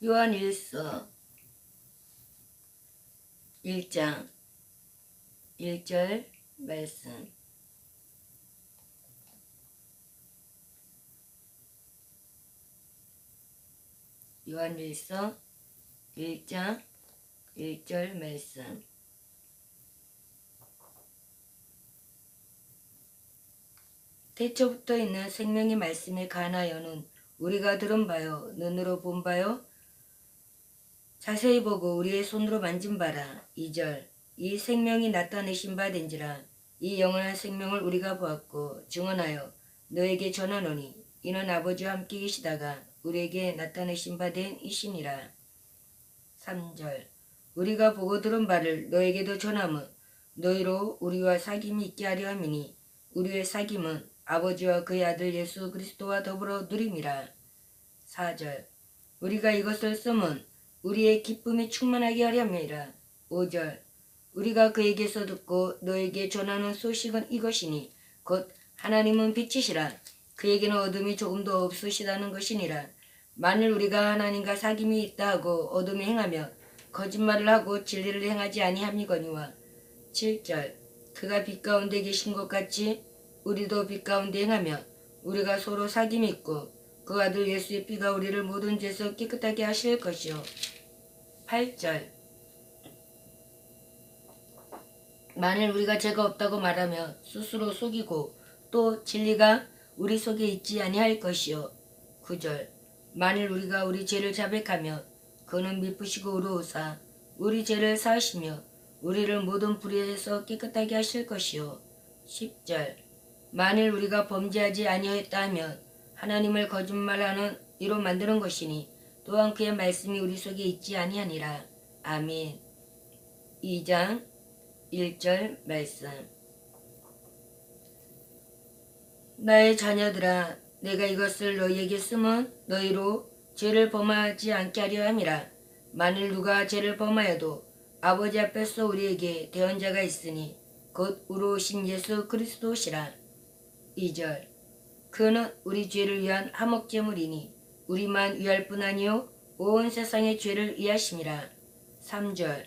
요한일서 1장 1절 말씀. 요한일서 1장 1절 말씀. 태초부터 있는 생명의 말씀에 관하여는 우리가 들은 바요, 눈으로 본 바요, 자세히 보고 우리의 손으로 만진 바라. 2절. 이 생명이 나타내신 바 된지라. 이 영원한 생명을 우리가 보았고 증언하여 너에게 전하노니 이는 아버지와 함께 계시다가 우리에게 나타내신 바 된 이시니라. 3절. 우리가 보고 들은 바를 너에게도 전함은 너희로 우리와 사귐이 있게 하려 함이니 우리의 사귐은 아버지와 그의 아들 예수 그리스도와 더불어 누림이라. 4절. 우리가 이것을 쓰면 우리의 기쁨이 충만하게 하려 함이라. 5절. 우리가 그에게서 듣고 너에게 전하는 소식은 이것이니 곧 하나님은 빛이시라. 그에게는 어둠이 조금도 없으시다는 것이니라. 만일 우리가 하나님과 사귐이 있다 하고 어둠에 행하며 거짓말을 하고 진리를 행하지 아니함이거니와. 7절. 그가 빛 가운데 계신 것 같이 우리도 빛 가운데 행하며 우리가 서로 사귐이 있고 그 아들 예수의 피가 우리를 모든 죄에서 깨끗하게 하실 것이요. 8절. 만일 우리가 죄가 없다고 말하며 스스로 속이고 또 진리가 우리 속에 있지 아니할 것이요. 9절. 만일 우리가 우리 죄를 자백하며 그는 미쁘시고 의로우사 우리 죄를 사하시며 우리를 모든 불의에서 깨끗하게 하실 것이요. 10절. 만일 우리가 범죄하지 아니하였다 하면 하나님을 거짓말하는 이로 만드는 것이니 또한 그의 말씀이 우리 속에 있지 아니하니라. 아멘. 2장 1절 말씀. 나의 자녀들아, 내가 이것을 너희에게 쓰면 너희로 죄를 범하지 않게 하려 함이라. 만일 누가 죄를 범하여도 아버지 앞에서 우리에게 대언자가 있으니 곧 의로우신 예수 그리스도시라. 2절. 그는 우리 죄를 위한 화목제물이니 우리만 위할 뿐 아니요 온 세상의 죄를 위하심이라. 3절.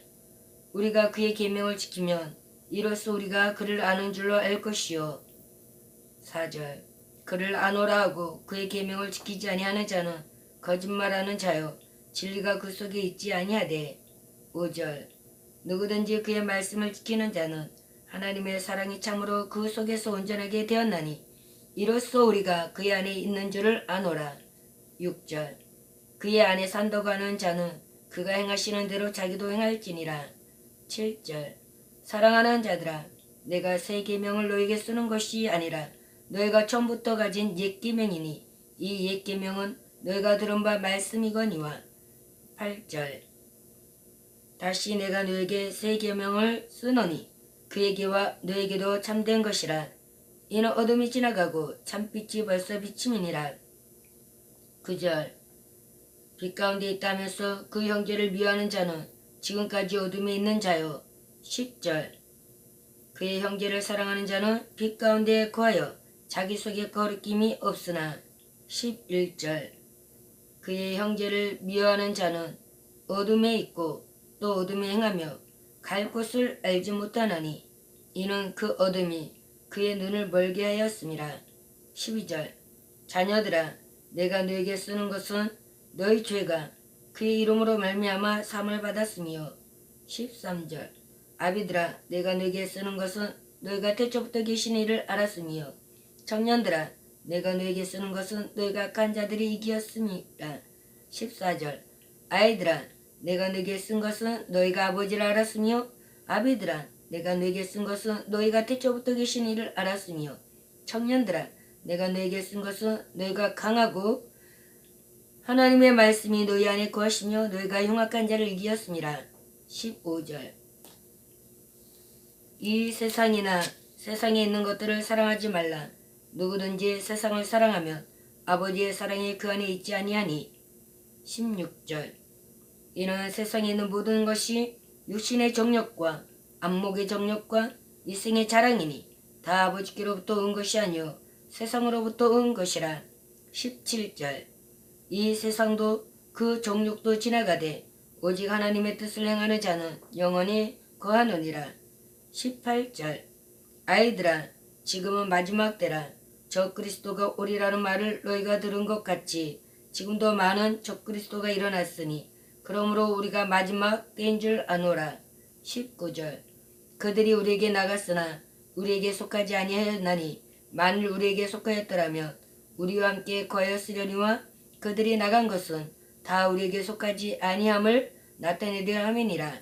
우리가 그의 계명을 지키면 이로써 우리가 그를 아는 줄로 알 것이요. 4절. 그를 아노라 하고 그의 계명을 지키지 아니하는 자는 거짓말하는 자요 진리가 그 속에 있지 아니하되. 5절. 누구든지 그의 말씀을 지키는 자는 하나님의 사랑이 참으로 그 속에서 온전하게 되었나니 이로써 우리가 그의 안에 있는 줄을 아노라. 6절. 그의 안에 산다고 하는 자는 그가 행하시는 대로 자기도 행할지니라. 7절. 사랑하는 자들아, 내가 새 계명을 너에게 쓰는 것이 아니라 너희가 처음부터 가진 옛 계명이니 이 옛 계명은 너희가 들은 바 말씀이거니와. 8절. 다시 내가 너에게 새 계명을 쓰노니 그에게와 너에게도 참된 것이라. 이는 어둠이 지나가고 참빛이 벌써 비침이니라. 9절. 빛 가운데 있다면서 그 형제를 미워하는 자는 지금까지 어둠에 있는 자요. 10절. 그의 형제를 사랑하는 자는 빛 가운데 거하여 자기 속에 거리낌이 없으나. 11절. 그의 형제를 미워하는 자는 어둠에 있고 또 어둠에 행하며 갈 곳을 알지 못하나니 이는 그 어둠이 그의 눈을 멀게 하였음이라. 12절. 자녀들아, 내가 너에게 쓰는 것은 너희 죄가 그의 이름으로 말미암아 사함을 받았으며. 13절. 아비들아, 내가 너에게 쓰는 것은 너희가 태초부터 계신 이를 알았으며. 청년들아, 내가 너에게 쓰는 것은 너희가 악한 자들이 이기었음이라. 14절. 아이들아, 내가 너에게 쓴 것은 너희가 아버지를 알았으며. 아비들아, 내가 너에게 쓴 것은 너희가 태초부터 계신 이를 알았으며. 청년들아, 내가 너에게 쓴 것은 너희가 강하고 하나님의 말씀이 너희 안에 거하시며 너희가 흉악한 자를 이기었음이라. 15절. 이 세상이나 세상에 있는 것들을 사랑하지 말라. 누구든지 세상을 사랑하면 아버지의 사랑이 그 안에 있지 아니하니. 16절. 이는 세상에 있는 모든 것이 육신의 정욕과 안목의 정욕과 이생의 자랑이니 다 아버지께로부터 온 것이 아니요 세상으로부터 온 것이라. 17절. 이 세상도 그 정욕도 지나가되 오직 하나님의 뜻을 행하는 자는 영원히 거하느니라. 18절 아이들아 지금은 마지막 때라. 적그리스도가 오리라는 말을 너희가 들은 것 같이 지금도 많은 적그리스도가 일어났으니 그러므로 우리가 마지막 때인 줄 아노라. 19절 그들이 우리에게 나갔으나 우리에게 속하지 아니하였나니 만일 우리에게 속하였더라면 우리와 함께 거하였으려니와 그들이 나간 것은 다 우리에게 속하지 아니함을 나타내려 함이니라.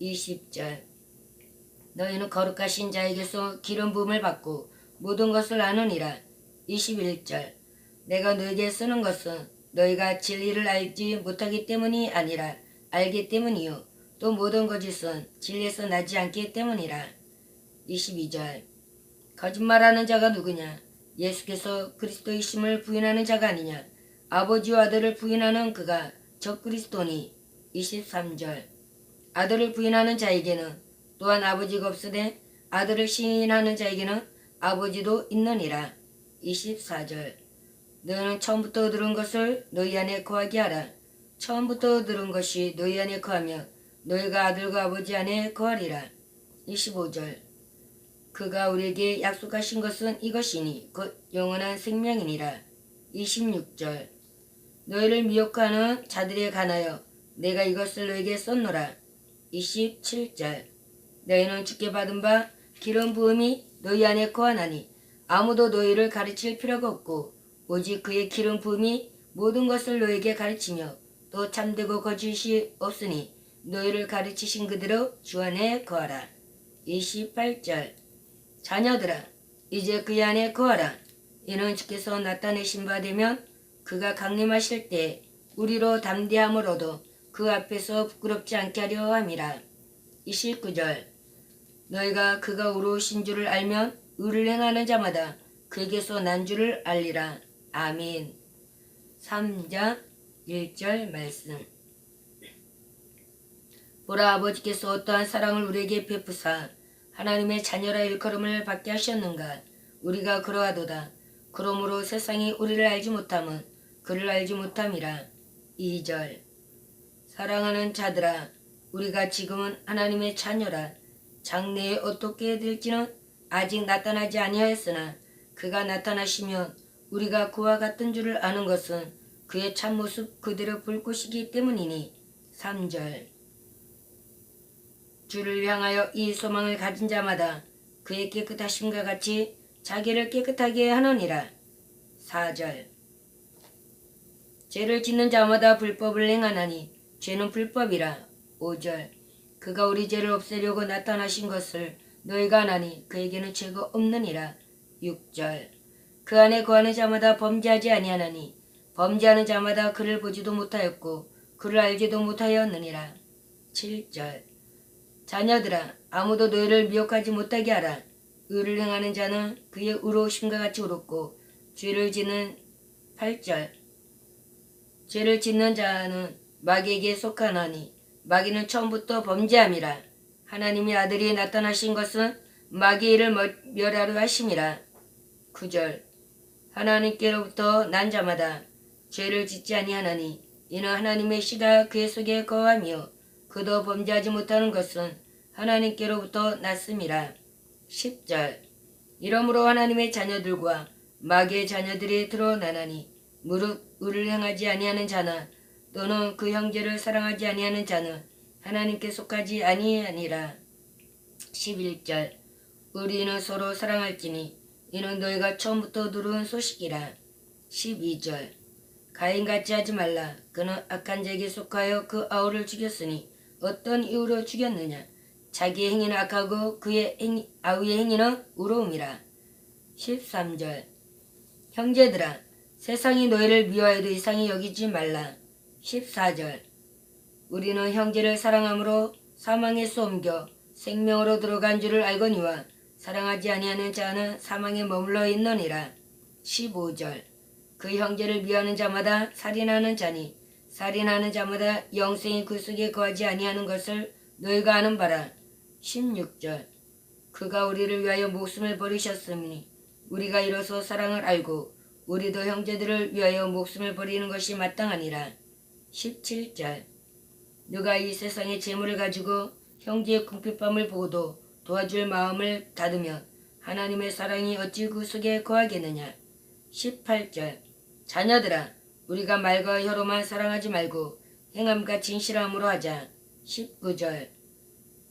20절 너희는 거룩하신 자에게서 기름 부음을 받고 모든 것을 아느니라. 21절 내가 너에게 쓰는 것은 너희가 진리를 알지 못하기 때문이 아니라 알기 때문이요 또 모든 거짓은 진리에서 나지 않기 때문이라. 22절 거짓말하는 자가 누구냐? 예수께서 그리스도이심을 부인하는 자가 아니냐? 아버지와 아들을 부인하는 그가 적그리스도니. 23절 아들을 부인하는 자에게는 또한 아버지가 없으되 아들을 시인하는 자에게는 아버지도 있느니라. 24절 너희는 처음부터 들은 것을 너희 안에 거하게 하라. 처음부터 들은 것이 너희 안에 거하면 너희가 아들과 아버지 안에 거하리라. 25절 그가 우리에게 약속하신 것은 이것이니 곧 영원한 생명이니라. 26절 너희를 미혹하는 자들에 관하여 내가 이것을 너희에게 썼노라. 27절 너희는 주께 받은 바 기름 부음이 너희 안에 거하나니 아무도 너희를 가르칠 필요가 없고 오직 그의 기름 부음이 모든 것을 너희에게 가르치며 또 참되고 거짓이 없으니 너희를 가르치신 그대로 주 안에 거하라. 28절 자녀들아 이제 그의 안에 거하라. 이는 주께서 나타내신 바 되면 그가 강림하실 때 우리로 담대함으로도 그 앞에서 부끄럽지 않게 하려 함이라. 29절 너희가 그가 의로우신 줄을 알면 의를 행하는 자마다 그에게서 난 줄을 알리라. 아멘. 3장 1절 말씀 보라 아버지께서 어떠한 사랑을 우리에게 베푸사 하나님의 자녀라 일컬음을 받게 하셨는가. 우리가 그러하도다. 그러므로 세상이 우리를 알지 못함은 그를 알지 못함이라. 2절 사랑하는 자들아 우리가 지금은 하나님의 자녀라. 장래에 어떻게 될지는 아직 나타나지 아니하였으나 그가 나타나시면 우리가 그와 같은 줄을 아는 것은 그의 참모습 그대로 볼 것이기 때문이니. 3절 주를 향하여 이 소망을 가진 자마다 그의 깨끗하심과 같이 자기를 깨끗하게 하느니라. 4절 죄를 짓는 자마다 불법을 행하나니 죄는 불법이라. 5절 그가 우리 죄를 없애려고 나타나신 것을 너희가 아나니 그에게는 죄가 없느니라. 6절 그 안에 거하는 자마다 범죄하지 아니하나니 범죄하는 자마다 그를 보지도 못하였고 그를 알지도 못하였느니라. 7절 자녀들아 아무도 너희를 미혹하지 못하게 하라. 의를 행하는 자는 그의 의로우심과 같이 의롭고 죄를 짓는 8절 죄를 짓는 자는 마귀에게 속하나니 마귀는 처음부터 범죄함이라. 하나님의 아들이 나타나신 것은 마귀의 일을 멸하려 하심이라. 9절 하나님께로부터 난 자마다 죄를 짓지 아니하나니 이는 하나님의 씨가 그의 속에 거하며 그도 범죄하지 못하는 것은 하나님께로부터 났음이라. 10절 이러므로 하나님의 자녀들과 마귀의 자녀들이 드러나나니 무릇 의를 행하지 아니하는 자나 또는 그 형제를 사랑하지 아니하는 자는 하나님께 속하지 아니하니라. 11절 우리는 서로 사랑할지니 이는 너희가 처음부터 들은 소식이라. 12절 가인같이 하지 말라. 그는 악한 자에게 속하여 그 아우를 죽였으니 어떤 이유로 죽였느냐. 자기의 행위는 악하고 그의 아우의 행위는 의로움이라. 13절 형제들아 세상이 너희를 미워해도 이상히 여기지 말라. 14절 우리는 형제를 사랑함으로 사망에서 옮겨 생명으로 들어간 줄을 알거니와 사랑하지 아니하는 자는 사망에 머물러 있느니라. 15절 그 형제를 미워하는 자마다 살인하는 자니 살인하는 자마다 영생이 그 속에 거하지 아니하는 것을 너희가 아는 바라. 16절 그가 우리를 위하여 목숨을 버리셨으니 우리가 이로써 사랑을 알고 우리도 형제들을 위하여 목숨을 버리는 것이 마땅하니라. 17절 누가 이 세상의 재물을 가지고 형제의 궁핍함을 보고도 도와줄 마음을 닫으면 하나님의 사랑이 어찌 그 속에 거하겠느냐. 18절 자녀들아 우리가 말과 혀로만 사랑하지 말고 행함과 진실함으로 하자. 19절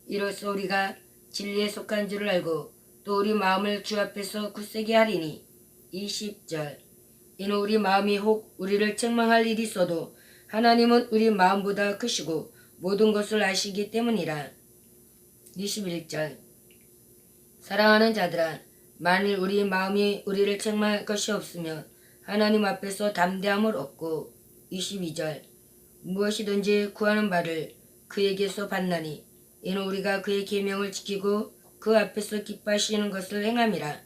이로써 우리가 진리에 속한 줄을 알고 또 우리 마음을 주 앞에서 굳세게 하리니. 20절 이는 우리 마음이 혹 우리를 책망할 일이 있어도 하나님은 우리 마음보다 크시고 모든 것을 아시기 때문이라. 21절 사랑하는 자들아 만일 우리 마음이 우리를 책망할 것이 없으면 하나님 앞에서 담대함을 얻고. 22절 무엇이든지 구하는 바를 그에게서 받나니 이는 우리가 그의 계명을 지키고 그 앞에서 기뻐하시는 것을 행함이라.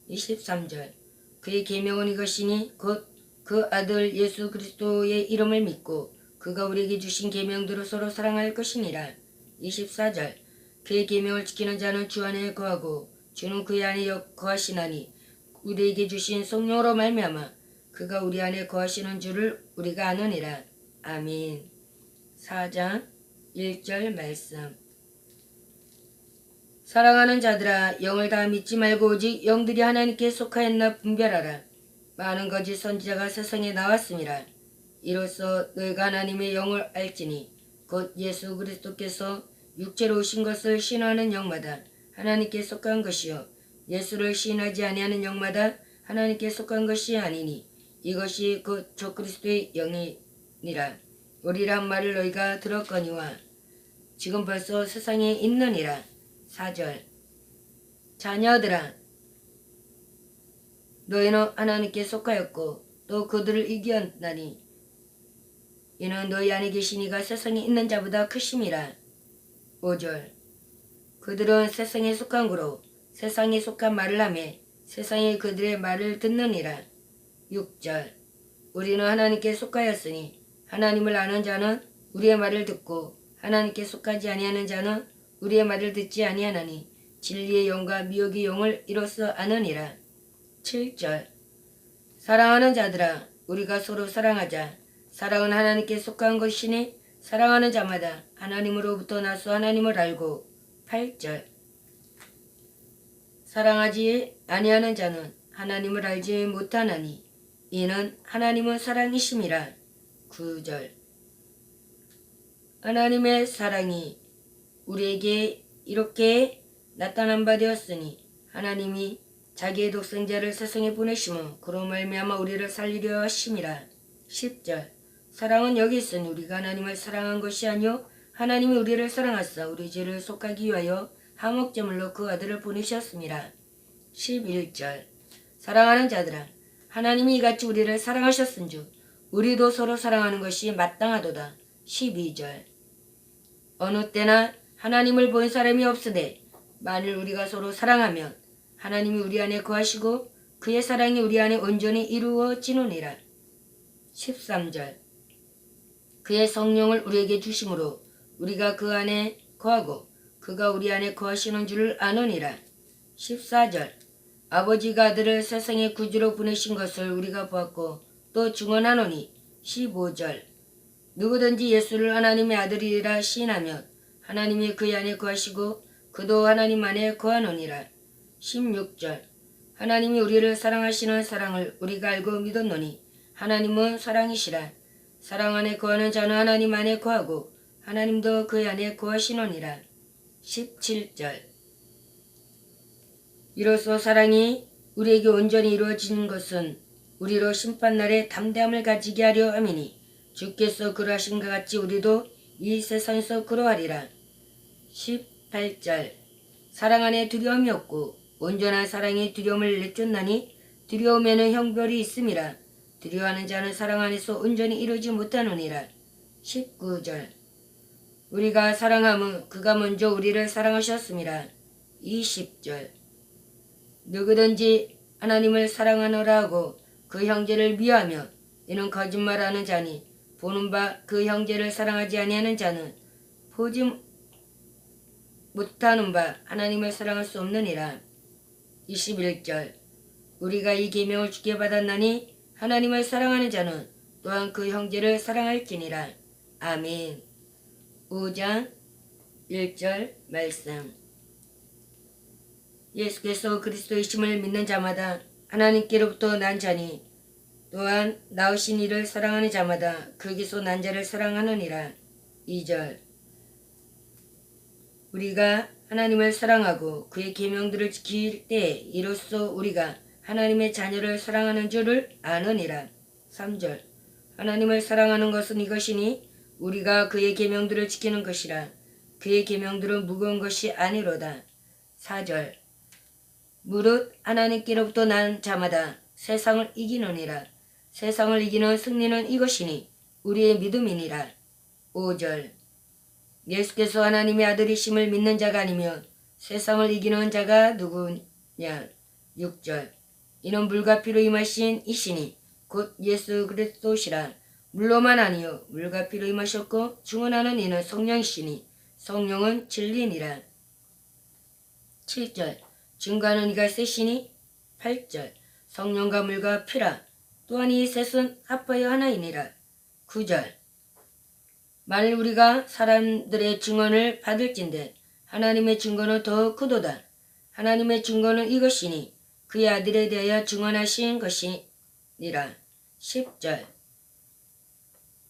23절 그의 계명은 이것이니 곧 그 아들 예수 그리스도의 이름을 믿고 그가 우리에게 주신 계명대로 서로 사랑할 것이니라. 24절 그의 계명을 지키는 자는 주 안에 거하고 주는 그의 안에 거하시나니 우리에게 주신 성령으로 말미암아 그가 우리 안에 거하시는 줄을 우리가 아느니라. 아멘. 4장 1절 말씀 사랑하는 자들아 영을 다 믿지 말고 오직 영들이 하나님께 속하였나 분별하라. 많은 거짓 선지자가 세상에 나왔습니다. 이로써 너희가 하나님의 영을 알지니 곧 예수 그리스도께서 육체로 오신 것을 신뢰하는 영마다 하나님께 속한 것이요 예수를 신뢰하지 아니하는 영마다 하나님께 속한 것이 아니니 이것이 곧 적그리스도의 영이니라. 우리란 말을 너희가 들었거니와 지금 벌써 세상에 있느니라. 4절 자녀들아 너희는 하나님께 속하였고 또 그들을 이겼나니 이는 너희 안에 계신 이가 세상에 있는 자보다 크심이라. 5절 그들은 세상에 속한 거로 세상에 속한 말을 하며 세상이 그들의 말을 듣느니라. 6절 우리는 하나님께 속하였으니 하나님을 아는 자는 우리의 말을 듣고 하나님께 속하지 아니하는 자는 우리의 말을 듣지 아니하나니 진리의 영과 미혹의 영을 이로써 아느니라. 7절 사랑하는 자들아 우리가 서로 사랑하자. 사랑은 하나님께 속한 것이니 사랑하는 자마다 하나님으로부터 나서 하나님을 알고. 8절 사랑하지 아니하는 자는 하나님을 알지 못하나니 이는 하나님은 사랑이심이라. 9절 하나님의 사랑이 우리에게 이렇게 나타난 바 되었으니 하나님이 자기의 독생자를 세상에 보내심은 그로 말미암아 우리를 살리려 하심이라. 10절 사랑은 여기 있으니 우리가 하나님을 사랑한 것이 아니요 하나님이 우리를 사랑하사 우리 죄를 속하기 위하여 한목제물로 그 아들을 보내셨습니다. 11절 사랑하는 자들아 하나님이 이같이 우리를 사랑하셨은즉 우리도 서로 사랑하는 것이 마땅하도다. 12절 어느 때나 하나님을 본 사람이 없으되 만일 우리가 서로 사랑하면 하나님이 우리 안에 거하시고 그의 사랑이 우리 안에 온전히 이루어지느니라. 13절 그의 성령을 우리에게 주심으로 우리가 그 안에 거하고 그가 우리 안에 거하시는 줄을 아느니라. 14절 아버지가 아들을 세상의 구주로 보내신 것을 우리가 보았고 또 증언하노니. 15절 누구든지 예수를 하나님의 아들이라 시인하면 하나님이 그의 안에 거하시고 그도 하나님 안에 거하느니라. 16절 하나님이 우리를 사랑하시는 사랑을 우리가 알고 믿었노니 하나님은 사랑이시라. 사랑 안에 거하는 자는 하나님 안에 거하고 하나님도 그의 안에 거하시느니라. 17절 이로써 사랑이 우리에게 온전히 이루어진 것은 우리로 심판날에 담대함을 가지게 하려 함이니 주께서 그러하신 것 같이 우리도 이 세상에서 그러하리라. 18절 사랑 안에 두려움이 없고 온전한 사랑이 두려움을 내쫓나니 두려움에는 형벌이 있음이라. 두려워하는 자는 사랑 안에서 온전히 이루지 못하느니라. 19절 우리가 사랑함은 그가 먼저 우리를 사랑하셨음이라. 20절 누구든지 하나님을 사랑하노라 하고 그 형제를 미워하며 이는 거짓말하는 자니 보는 바 그 형제를 사랑하지 아니하는 자는 보지 못하는 바 하나님을 사랑할 수 없느니라. 21절 우리가 이 계명을 주께 받았나니 하나님을 사랑하는 자는 또한 그 형제를 사랑할지니라. 아멘. 5장 1절 말씀. 예수께서 그리스도이심을 믿는 자마다 하나님께로부터 난 자니 또한 나으신 이를 사랑하는 자마다 거기서 난 자를 사랑하느니라. 2절. 우리가 하나님을 사랑하고 그의 계명들을 지킬 때 이로써 우리가 하나님의 자녀를 사랑하는 줄을 아느니라. 3절. 하나님을 사랑하는 것은 이것이니 우리가 그의 계명들을 지키는 것이라. 그의 계명들은 무거운 것이 아니로다. 4절. 무릇 하나님께로부터 난 자마다 세상을 이기느니라. 세상을 이기는 승리는 이것이니 우리의 믿음이니라. 5절. 예수께서 하나님의 아들이심을 믿는 자가 아니면 세상을 이기는 자가 누구냐. 6절. 이는 물과 피로 임하신 이시니 곧 예수 그리스도시라. 물로만 아니요 물과 피로 임하셨고 증언하는 이는 성령이시니 성령은 진리니라. 7절. 증거하는 이가 셋이니. 8절. 성령과 물과 피라. 또한 이 셋은 합하여 하나이니라. 9절. 만일 우리가 사람들의 증언을 받을진대 하나님의 증거는 더 크도다. 하나님의 증거는 이것이니 그의 아들에 대하여 증언하신 것이니라. 10절.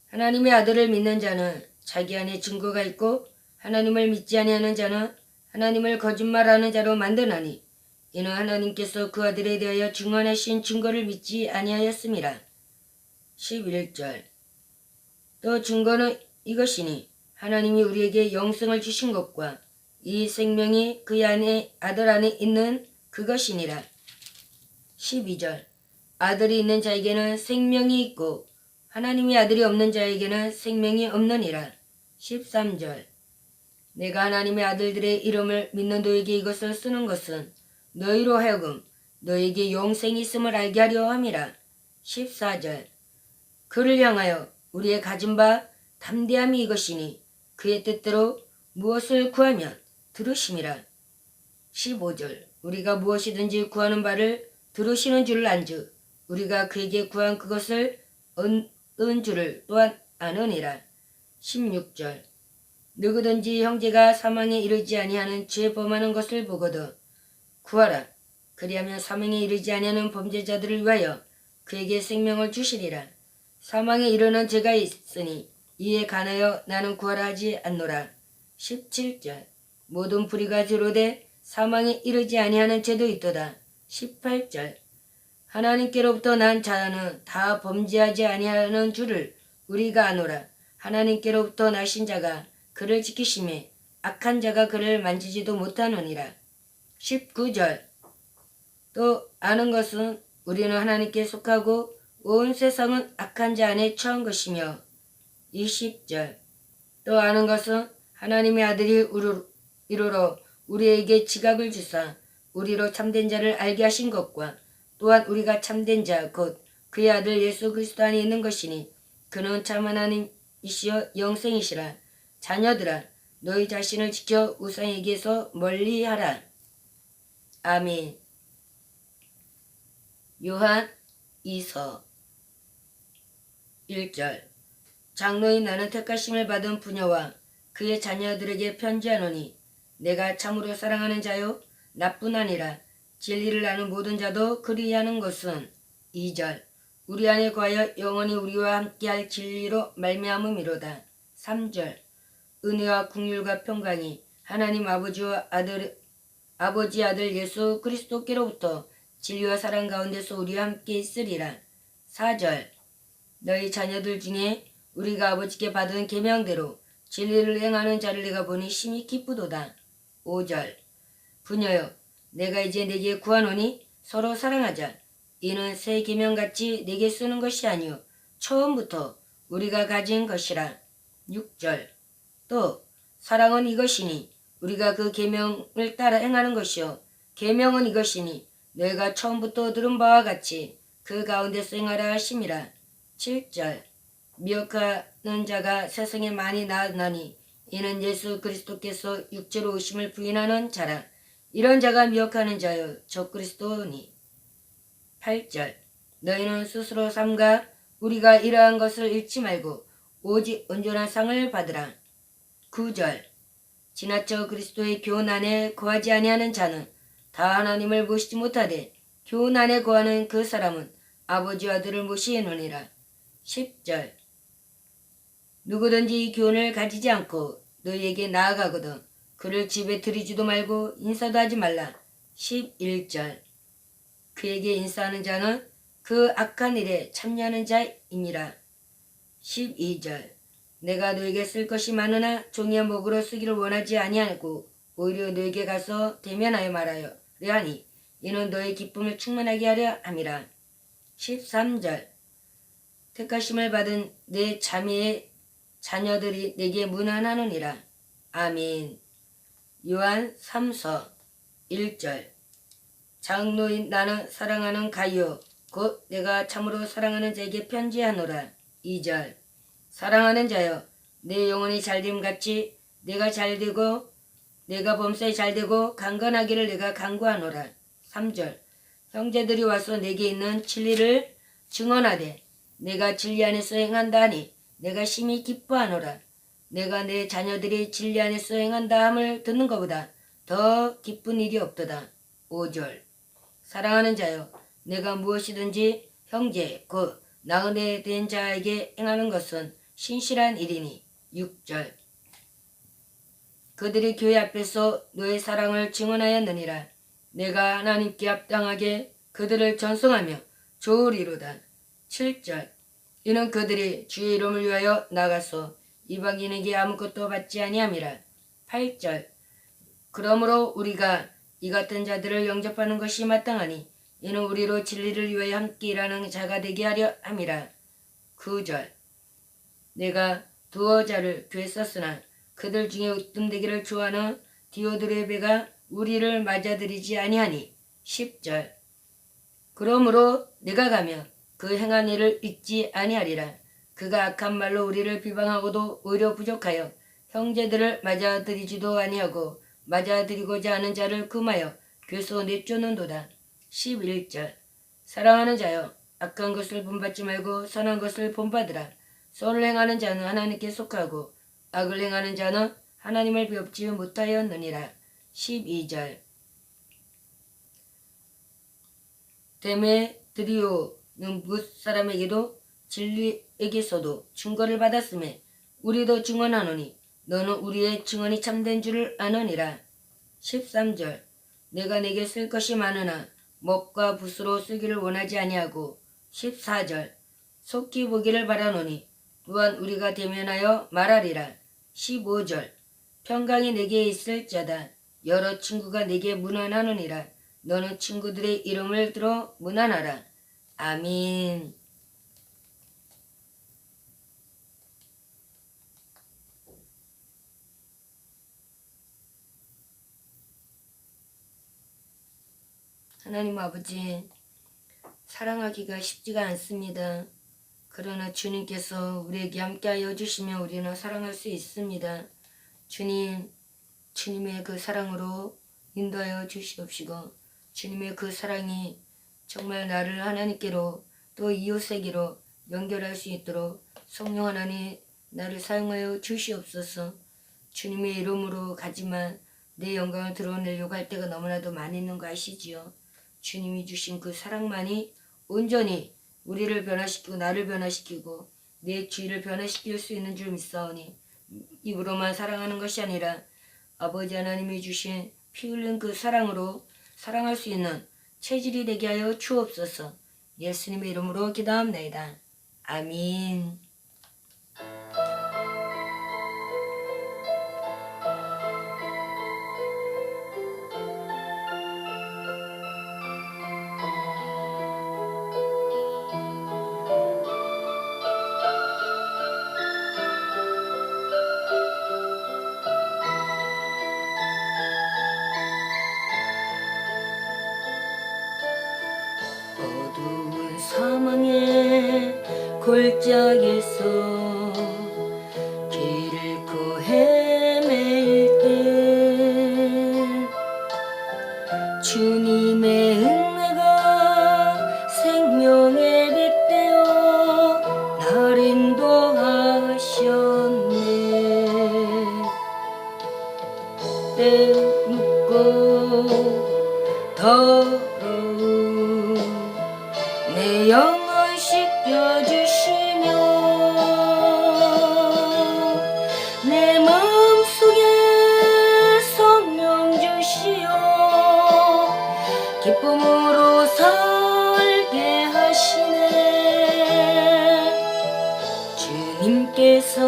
하나님의 아들을 믿는 자는 자기 안에 증거가 있고 하나님을 믿지 아니하는 자는 하나님을 거짓말하는 자로 만드나니 이는 하나님께서 그 아들에 대하여 증언하신 증거를 믿지 아니하였음이라. 11절. 또 증거는 이것이니 하나님이 우리에게 영생을 주신 것과 이 생명이 그의 안에 아들 안에 있는 그것이니라. 12절. 아들이 있는 자에게는 생명이 있고 하나님의 아들이 없는 자에게는 생명이 없느니라. 13절. 내가 하나님의 아들들의 이름을 믿는 너에게 이것을 쓰는 것은 너희로 하여금 너에게 영생이 있음을 알게 하려 함이라. 14절. 그를 향하여 우리의 가진 바 담대함이 이것이니 그의 뜻대로 무엇을 구하면 들으심이라. 15절. 우리가 무엇이든지 구하는 바를 들으시는 줄을 안즉 우리가 그에게 구한 그것을 얻은 줄을 또한 아느니라. 16절. 누구든지 형제가 사망에 이르지 아니하는 죄 범하는 것을 보거든 구하라. 그리하면 사망에 이르지 아니하는 범죄자들을 위하여 그에게 생명을 주시리라. 사망에 이르는 죄가 있으니 이에 관하여 나는 구하라 하지 않노라. 17절. 모든 불의가 주로되 사망에 이르지 아니하는 죄도 있도다. 18절. 하나님께로부터 난 자는 다 범죄하지 아니하는 줄을 우리가 아노라. 하나님께로부터 나신 자가 그를 지키심에 악한 자가 그를 만지지도 못하느니라. 19절. 또 아는 것은 우리는 하나님께 속하고 온 세상은 악한 자 안에 처한 것이며. 20절. 또 아는 것은 하나님의 아들이 이루러 우리에게 지각을 주사 우리로 참된 자를 알게 하신 것과 또한 우리가 참된 자 곧 그의 아들 예수 그리스도 안에 있는 것이니 그는 참 하나님이시여 영생이시라. 자녀들아 너희 자신을 지켜 우상에게서 멀리하라. 아멘. 요한 2서 1절. 장로인 나는 택하심을 받은 부녀와 그의 자녀들에게 편지하노니 내가 참으로 사랑하는 자요 나뿐 아니라 진리를 아는 모든 자도 그리하는 것은 2절. 우리 안에 거하여 영원히 우리와 함께할 진리로 말미암음이로다. 3절. 은혜와 긍휼과 평강이 하나님 아버지와 아버지 아들 예수 그리스도께로부터 진리와 사랑 가운데서 우리와 함께 있으리라. 4절. 너희 자녀들 중에 우리가 아버지께 받은 계명대로 진리를 행하는 자를 내가 보니 심히 기쁘도다. 5절. 부녀여 내가 이제 네게 구하노니 서로 사랑하자. 이는 새 계명같이 네게 쓰는 것이 아니요 처음부터 우리가 가진 것이라. 6절. 또 사랑은 이것이니 우리가 그 계명을 따라 행하는 것이요 계명은 이것이니 너희가 처음부터 들은 바와 같이 그 가운데서 행하라 하심이라. 7절. 미혹하는 자가 세상에 많이 나으나니 이는 예수 그리스도께서 육체로 오심을 부인하는 자라. 이런 자가 미혹하는 자요 저 그리스도니. 8절. 너희는 스스로 삼가 우리가 이러한 것을 잃지 말고 오직 온전한 상을 받으라. 9절 지나쳐 그리스도의 교훈 안에 거하지 아니하는 자는 다 하나님을 모시지 못하되 교훈 안에 거하는 그 사람은 아버지와 아들을 모시느니라. 10절 누구든지 이 교훈을 가지지 않고 너희에게 나아가거든 그를 집에 들이지도 말고 인사도 하지 말라. 11절 그에게 인사하는 자는 그 악한 일에 참여하는 자이니라. 12절 내가 너에게 쓸 것이 많으나 종이와 목으로 쓰기를 원하지 아니하고 오히려 너에게 가서 대면하여 말하여 하니 이는 너의 기쁨을 충만하게 하려 함이라. 13절 택하심을 받은 내 자매의 자녀들이 내게 문안하느니라. 아멘. 요한 3서 1절 장로인 나는 사랑하는 가이오 곧 내가 참으로 사랑하는 자에게 편지하노라. 2절 사랑하는 자여 내 영혼이 잘됨같이 내가 잘되고 내가 범사에 잘되고 강건하기를 내가 간구하노라. 3절 형제들이 와서 내게 있는 진리를 증언하되 내가 진리 안에서 행한다 하니 내가 심히 기뻐하노라. 내가 내 자녀들이 진리 안에서 행한다 함을 듣는 것보다 더 기쁜 일이 없도다. 5절 사랑하는 자여 내가 무엇이든지 형제 곧 나은혜 된 자에게 행하는 것은 신실한 일이니. 6절 그들이 교회 앞에서 너의 사랑을 증언하였느니라. 내가 하나님께 합당하게 그들을 전송하며 좋으리로다. 7절 이는 그들이 주의 이름을 위하여 나가서 이방인에게 아무것도 받지 아니함이라. 8절 그러므로 우리가 이 같은 자들을 영접하는 것이 마땅하니 이는 우리로 진리를 위하여 함께 일하는 자가 되게 하려 함이라. 9절 내가 두어 자를 교회 썼으나 그들 중에 으뜸되기를 좋아하는 디오드레베가 우리를 맞아들이지 아니하니. 10절 그러므로 내가 가며 그 행한 일을 잊지 아니하리라. 그가 악한 말로 우리를 비방하고도 오히려 부족하여 형제들을 맞아들이지도 아니하고 맞아들이고자 하는 자를 금하여 교회에서 내쫓는도다. 11절 사랑하는 자여 악한 것을 본받지 말고 선한 것을 본받으라. 선을 행하는 자는 하나님께 속하고 악을 행하는 자는 하나님을 배웁지 못하였느니라. 12절 데메드리오는 뭇 사람에게도 진리에게서도 증거를 받았음에 우리도 증언하노니 너는 우리의 증언이 참된 줄을 아느니라. 13절 내가 내게 쓸 것이 많으나 먹과 붓으로 쓰기를 원하지 아니하고. 14절 속히 보기를 바라노니 또한 우리가 대면하여 말하리라. 15절 평강이 내게 있을 자다. 여러 친구가 내게 문안하느니라. 너는 친구들의 이름을 들어 문안하라. 아멘. 하나님 아버지, 사랑하기가 쉽지가 않습니다. 그러나 주님께서 우리에게 함께하여 주시면 우리는 사랑할 수 있습니다. 주님, 주님의 그 사랑으로 인도하여 주시옵시고 주님의 그 사랑이 정말 나를 하나님께로 또 이웃에게로 연결할 수 있도록 성령 하나님 나를 사용하여 주시옵소서. 주님의 이름으로 가지만 내 영광을 드러내려고 할 때가 너무나도 많이 있는 거 아시지요? 주님이 주신 그 사랑만이 온전히 우리를 변화시키고 나를 변화시키고 내 주위를 변화시킬 수 있는 줄 믿사오니 입으로만 사랑하는 것이 아니라 아버지 하나님이 주신 피 흘린 그 사랑으로 사랑할 수 있는 체질이 되게 하여 주옵소서. 예수님의 이름으로 기도합니다. 아멘. 어두운 사망의 골짜기에서 길 잃고 헤맬 때 주님의 은혜가 생명의 빛되어 때 묻고 더러운 내 영혼 씻겨주시며 내 마음속에 성령 주시어 기쁨으로 살게 하시네. 주님께선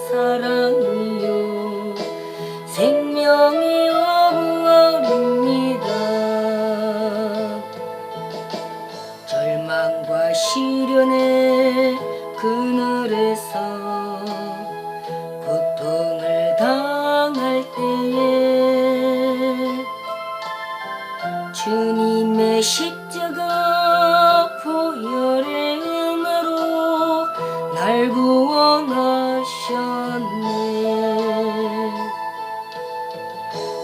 사랑이요 생명이요 부활입니다. 절망과 시련의 그늘에서 고통을 당할 때에 주님의 십자가 보혈의 은혜로 날 구원하셨네.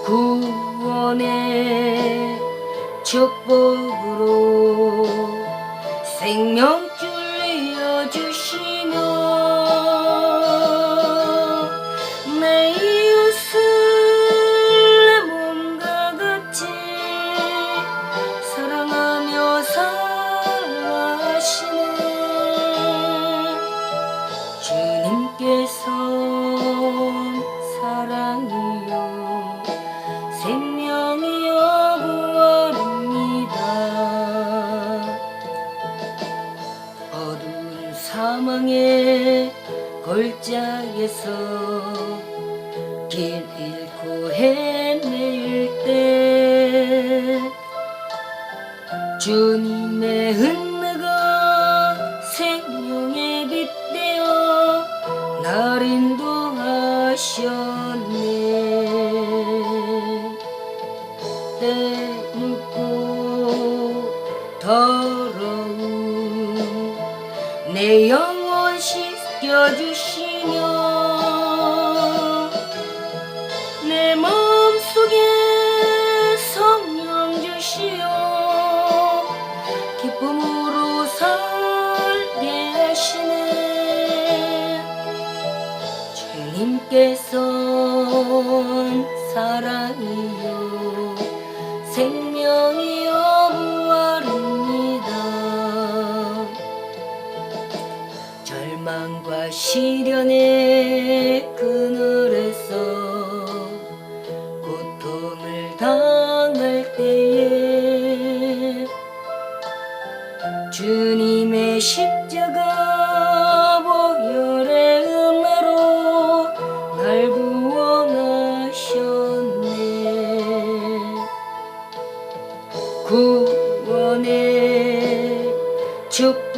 구원의 축복으로 생명줄 이어주시며 내 이웃을 내 몸과 같이 사랑하며 살아가시네. 주님께선 사랑이요 생명이요 부활입니다. 어두운 사망의 골짜기에서 길 잃고 헤매일 때 주님의 은혜가 생명의 빛 되어 날 인도하셨네. 때 묻고 더러운 내 영혼 씻겨주시며 내 마음속에 성령 주시어 기쁨으로 살게 하시네. 주님께선 사랑이요 생명이요 부활입니다. 절망과 시련의 그늘에서 고통을 당할 때에 주님의 십자가 보혈의 은혜로 날 구원하셨네. 구원의 축복